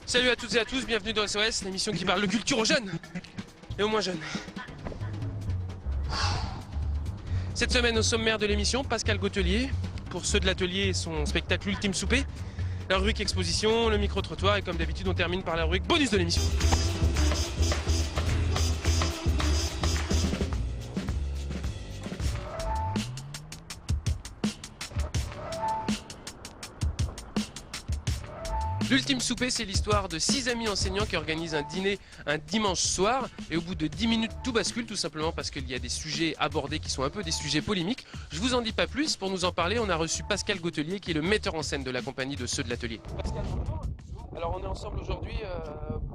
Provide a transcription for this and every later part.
Salut à toutes et à tous, bienvenue dans SOS, l'émission qui parle de culture aux jeunes et aux moins jeunes. Cette semaine au sommaire de l'émission, Pascal Gautelier, pour ceux de l'atelier et son spectacle Ultime Souper, la rubrique exposition, le micro-trottoir et comme d'habitude on termine par la rubrique bonus de l'émission. L'Ultime Souper, c'est l'histoire de 6 amis enseignants qui organisent un dîner un dimanche soir et au bout de 10 minutes tout bascule tout simplement parce qu'il y a des sujets abordés qui sont un peu des sujets polémiques. Je vous en dis pas plus, pour nous en parler on a reçu Pascal Gautelier qui est le metteur en scène de la compagnie de ceux de l'atelier. Pascal, bonjour. Alors on est ensemble aujourd'hui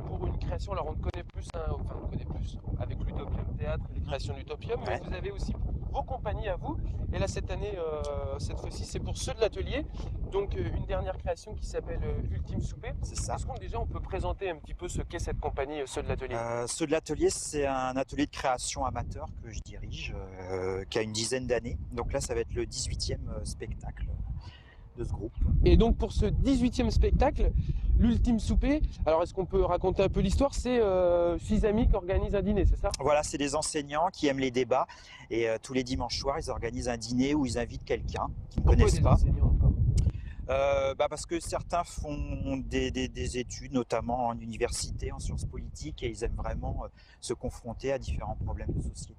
pour une création, alors on te connaît plus, avec l'Utopium Théâtre et les créations de l'Utopium, mais vous avez aussi vos compagnies à vous, et là cette année, cette fois-ci c'est pour ceux de l'atelier, donc une dernière création qui s'appelle Ultime Souper. C'est ça. Est-ce qu'on déjà on peut présenter un petit peu ce qu'est cette compagnie, ceux de l'atelier? Ceux de l'atelier, c'est un atelier de création amateur que je dirige, qui a une dizaine d'années, donc là ça va être le 18e spectacle de ce groupe. Et donc pour ce 18e spectacle, l'Ultime Souper, alors est-ce qu'on peut raconter un peu l'histoire? C'est 6 amis qui organisent un dîner, c'est ça? Voilà, c'est des enseignants qui aiment les débats et tous les dimanches soirs ils organisent un dîner où ils invitent quelqu'un qu'ils ne connaissent pas. Parce que certains font des études, notamment en université, en sciences politiques, et ils aiment vraiment se confronter à différents problèmes de société.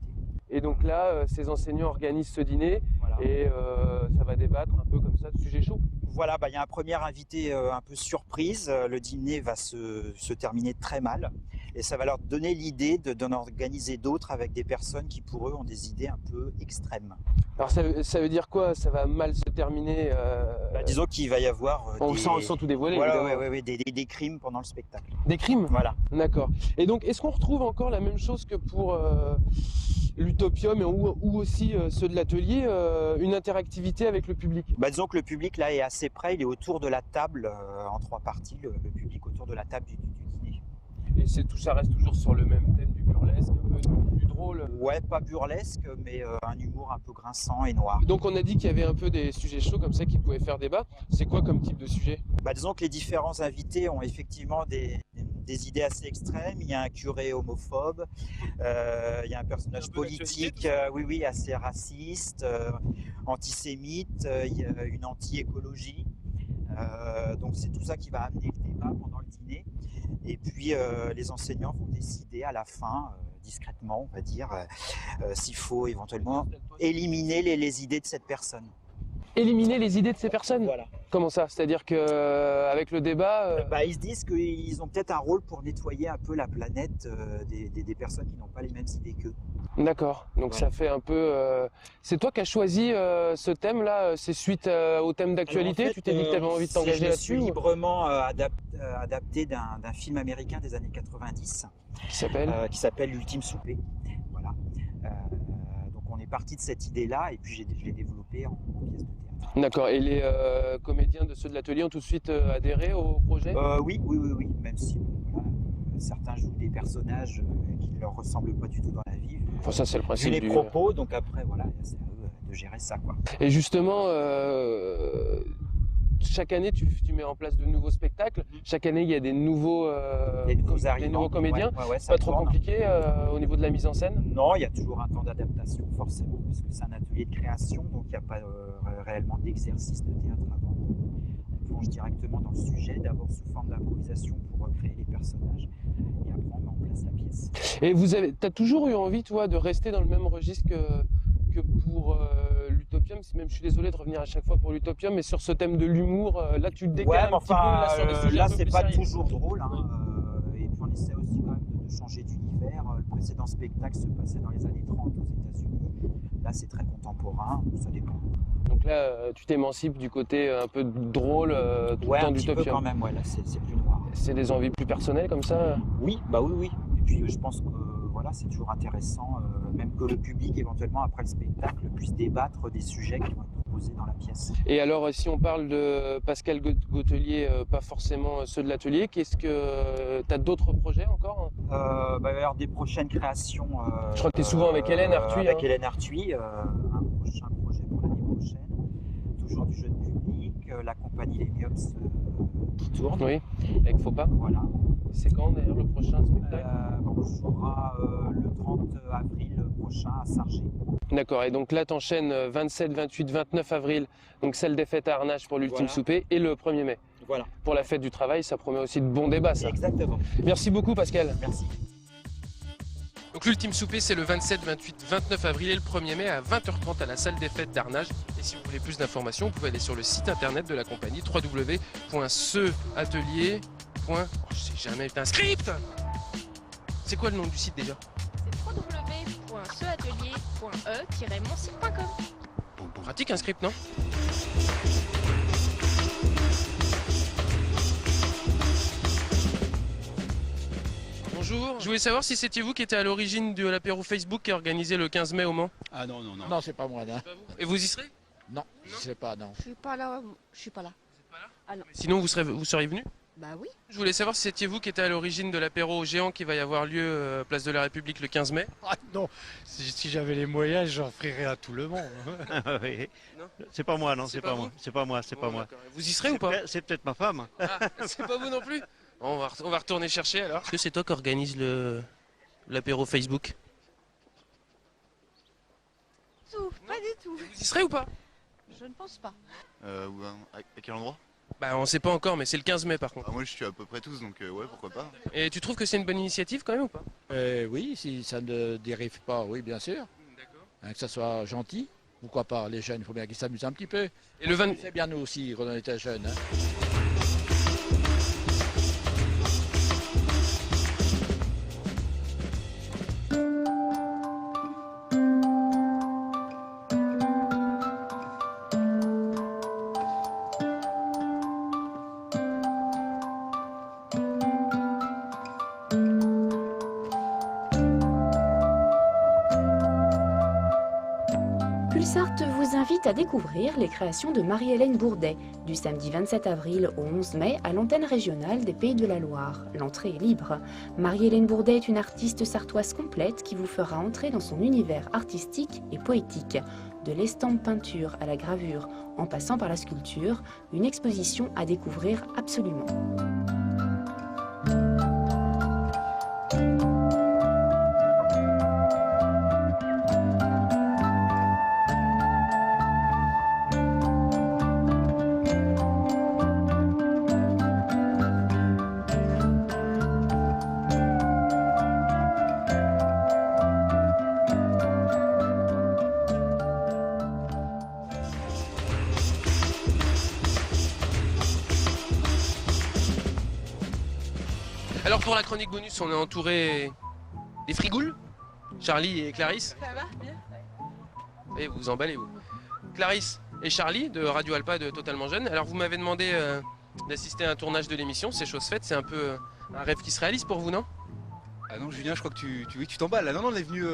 Et donc là, ces enseignants organisent ce dîner, Voilà. et ça va débattre un peu comme ça de sujets chauds. Voilà, il y a un premier invité un peu surprise. Le dîner va se terminer très mal et ça va leur donner l'idée d'en organiser d'autres avec des personnes qui pour eux ont des idées un peu extrêmes. Alors ça veut dire quoi? Ça va mal se terminer Disons qu'il va y avoir sans tout dévoiler, voilà, évidemment. des crimes pendant le spectacle. Des crimes? Voilà. D'accord. Et donc est-ce qu'on retrouve encore la même chose que pour l'Utopium ou aussi ceux de l'atelier, une interactivité avec le public? Disons que le public là est assez près, il est autour de la table en 3 parties, le public autour de la table du dîner. Et tout ça reste toujours sur le même thème du burlesque, un peu du drôle? Ouais, pas burlesque, mais un humour un peu grinçant et noir. Donc on a dit qu'il y avait un peu des sujets chauds comme ça qui pouvaient faire débat. C'est quoi comme type de sujet? Disons que les différents invités ont effectivement des idées assez extrêmes. Il y a un curé homophobe, il y a un personnage politique assez raciste, antisémite, il y a une anti-écologie. Donc c'est tout ça qui va amener le débat pendant le dîner. Et puis les enseignants vont décider à la fin, discrètement on va dire, s'il faut éventuellement éliminer les idées de cette personne. Éliminer les idées de ces personnes? Voilà. Comment ça? C'est-à-dire qu'avec le débat... Ils se disent qu'ils ont peut-être un rôle pour nettoyer un peu la planète des personnes qui n'ont pas les mêmes idées qu'eux. D'accord, donc ça fait un peu... C'est toi qui as choisi ce thème-là? C'est suite au thème d'actualité? Alors, en fait, Tu t'es dit que tu avais envie de t'engager là-dessus? Je suis librement adapté d'un film américain des années 90 Qui s'appelle L'Ultime Souper. Voilà. Donc on est parti de cette idée-là et puis je l'ai développée en pièce de théâtre. D'accord, et les comédiens de ceux de l'atelier ont tout de suite adhéré au projet? Oui, même si certains jouent des personnages qui ne leur ressemblent pas du tout dans la vie. Enfin, ça c'est le principe les propos, donc après voilà, c'est à eux de gérer ça, quoi. Et justement, chaque année tu mets en place de nouveaux spectacles. Chaque année il y a des nouveaux comédiens. Ça pas trop compliqué au niveau de la mise en scène? Non, il y a toujours un temps d'adaptation forcément, puisque c'est un atelier de création, donc il n'y a pas réellement d'exercice de théâtre avant. On plonge directement dans le sujet, d'abord sous forme d'improvisation pour recréer les personnages, et après on met en place la pièce. Et t'as toujours eu envie, toi, de rester dans le même registre que pour l'Utopium? Même je suis désolé de revenir à chaque fois pour l'Utopium, mais sur ce thème de l'humour, là tu te décales un petit peu là, sur des sujets un peu c'est plus pas sérieux. toujours drôle, et puis on essaie aussi quand même de changer d'univers. Le précédent spectacle se passait dans les années 30 aux États-Unis. Là c'est très contemporain, ça dépend. Donc là tu t'émancipes du côté un peu drôle tout le temps un petit d'Utopium. peu quand même, là c'est plus noir. C'est des envies plus personnelles comme ça? Oui. Et puis je pense que voilà, c'est toujours intéressant, même que le public éventuellement après le spectacle puisse débattre des sujets qui vont être proposés dans la pièce. Et alors si on parle de Pascal Gautelier, pas forcément ceux de l'atelier, qu'est-ce que tu as d'autres projets encore? Il va y avoir des prochaines créations. Je crois que tu es souvent avec Hélène Arthuis. Avec Hélène Arthuis, un prochain projet pour l'année prochaine. toujours du jeune public, la compagnie Les Miops qui tourne. Oui, avec Faux Pas. Voilà. C'est quand d'ailleurs le prochain spectacle? On jouera le 30 avril prochain à Sargé. D'accord, et donc là t'enchaînes 27, 28, 29 avril, donc celle des fêtes à Arnage pour l'ultime Voilà. souper, et le 1er mai. Voilà. Pour la fête du travail, ça promet aussi de bons débats, ça. Exactement. Merci beaucoup, Pascal. Merci. Donc l'ultime souper, c'est le 27, 28, 29 avril et le 1er mai à 20h30 à la salle des fêtes d'Arnage. Et si vous voulez plus d'informations, vous pouvez aller sur le site internet de la compagnie www.seatelier. Oh, je sais jamais, putain, script. C'est quoi le nom du site déjà? C'est www.seatelier.e-monsite.com. Pratique un script, non? Bonjour, je voulais savoir si c'était vous qui étiez à l'origine de l'apéro Facebook qui est organisé le 15 mai au Mans. Ah non, non, non. Non, c'est pas moi, non. Et vous y serez? Non, je sais pas, non. Je suis pas là. Je suis pas là. Sinon vous seriez venu? Bah oui. Je voulais savoir si c'était vous qui étiez à l'origine de l'apéro géant qui va y avoir lieu place de la République le 15 mai. Ah non, si j'avais les moyens, j'en ferais à tout le monde. Oui. Non. C'est pas moi, non, C'est c'est pas pas vous moi. C'est pas moi, c'est Bon, pas moi. d'accord. Vous y serez ou pas? C'est peut-être ma femme. Ah, c'est pas vous non plus? Bon, on va retourner chercher alors. Est-ce que c'est toi qui organise l'apéro Facebook? Tout, pas du tout. Vous y serez ou pas? Je ne pense pas. À quel endroit? Bah on sait pas encore, mais c'est le 15 mai par contre. Ah, moi je suis à peu près tous, donc ouais, pourquoi pas. Et tu trouves que c'est une bonne initiative quand même ou pas? Oui, si ça ne dérive pas, oui, bien sûr. D'accord. Hein, que ça soit gentil. Pourquoi pas, les jeunes, il faut bien qu'ils s'amusent un petit peu. Et le 20... C'est bien nous aussi, quand on était jeunes. Hein. Pulsart vous invite à découvrir les créations de Marie-Hélène Bourdet du samedi 27 avril au 11 mai à l'antenne régionale des Pays de la Loire. L'entrée est libre. Marie-Hélène Bourdet est une artiste sartoise complète qui vous fera entrer dans son univers artistique et poétique. De l'estampe peinture à la gravure, en passant par la sculpture, une exposition à découvrir absolument. Alors pour la chronique bonus, on est entouré des frigoules, Charlie et Clarisse. Ça va bien? Et vous vous emballez vous. Clarisse et Charlie de Radio Alpa de Totalement Jeune. Alors vous m'avez demandé d'assister à un tournage de l'émission, c'est chose faite, c'est un peu un rêve qui se réalise pour vous, non? Ah non, Julien, je crois que tu t'emballes là. Non, non, on est venu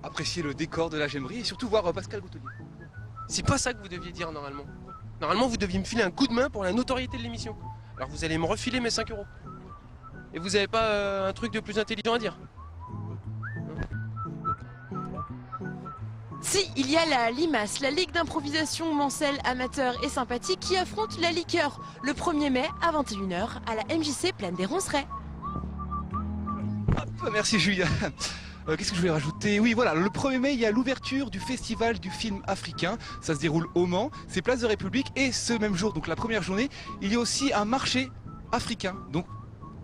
apprécier le décor de la Gemmerie et surtout voir Pascal Goutelier. C'est pas ça que vous deviez dire normalement. Normalement vous deviez me filer un coup de main pour la notoriété de l'émission. Alors vous allez me refiler mes 5 €. Et vous avez pas un truc de plus intelligent à dire? Si, il y a la LIMAS, la Ligue d'improvisation mancelle amateur et sympathique qui affronte la liqueur le 1er mai à 21h à la MJC Plaine des Roncerets. Merci Julien. Qu'est-ce que je voulais rajouter? Oui, voilà, le 1er mai, il y a l'ouverture du festival du film africain. Ça se déroule au Mans, c'est Place de République. Et ce même jour, donc la première journée, il y a aussi un marché africain. Donc,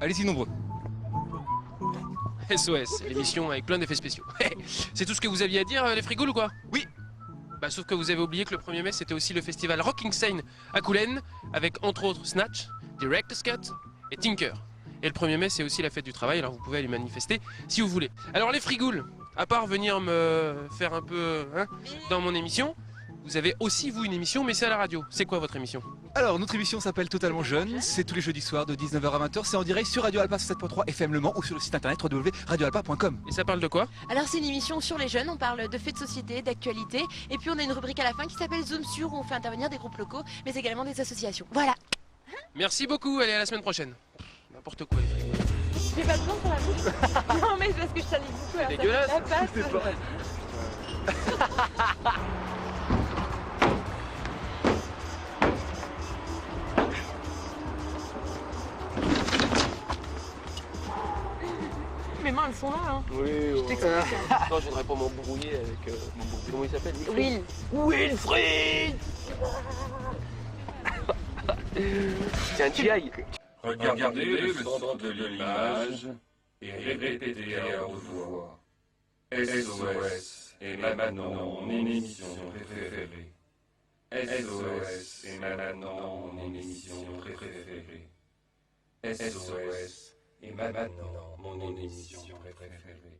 allez-y nombreux. SOS, l'émission avec plein d'effets spéciaux. C'est tout ce que vous aviez à dire, les frigoules ou quoi? Oui. Bah, sauf que vous avez oublié que le 1er mai, c'était aussi le festival Rocking Scene à Coulennes, avec entre autres Snatch, Director's Cut et Tinker. Et le 1er mai, c'est aussi la fête du travail, alors vous pouvez aller manifester si vous voulez. Alors les frigoules, à part venir me faire un peu dans mon émission, vous avez aussi, vous, une émission, mais c'est à la radio. C'est quoi votre émission? Alors, notre émission s'appelle Totalement Jeune. C'est tous les jeudis soirs de 19h à 20h. C'est en direct sur Radio Alpa 7.3 FM Le Mans ou sur le site internet www.radioalpa.com. Et ça parle de quoi? Alors c'est une émission sur les jeunes, on parle de faits de société, d'actualité, et puis on a une rubrique à la fin qui s'appelle Zone Sur où on fait intervenir des groupes locaux, mais également des associations. Voilà. Merci beaucoup, allez à la semaine prochaine. N'importe quoi les frigoules. J'ai pas de temps sur la bouche. Non mais c'est parce que je t'en ai beaucoup. C'est dégueulasse. La passe. sont là. Hein. Oui, Je t'explique. non, je voudrais pas m'embrouiller avec... comment il s'appelle Will. Wilfried. C'est un GI. Regardez le centre de l'image et répétez à haute voix. SOS est maintenant mon émission préférée. SOS est maintenant mon émission préférée. SOS est maintenant mon émission préférée.